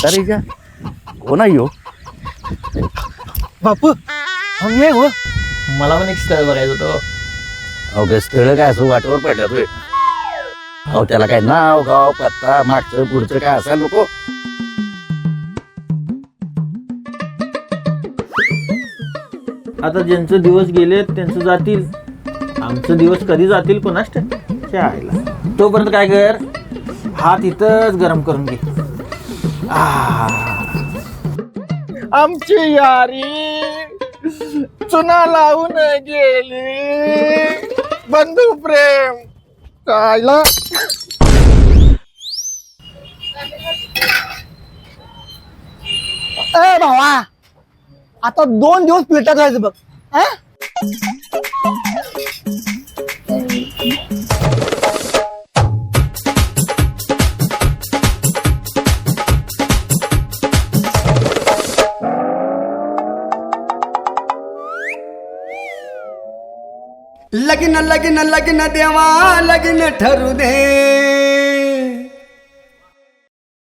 अरे का कोण आहे हो? बापू आम्ही आहे हो. मला पण एक स्थळ बघायचं होतं. अहो ते स्थळ काय असं वाटेवर पडलं तुम्ही. अहो त्याला काय नाव गाव पत्ता मागचं पुढचं काय असायला नको. आता ज्यांचे दिवस गेले त्यांचं जातील, आमचं दिवस कधी जातील कोणास ठाऊक. आईला तोपर्यंत काय कर, हात इथंच गरम करून घे. आमची यारी चुना लावून गेली. बंधू प्रेम कायला ए भावा आता 2 दिवस पिठा खायचं बघ. लग्न लग्न लग्न देवा लग्न ठरू दे.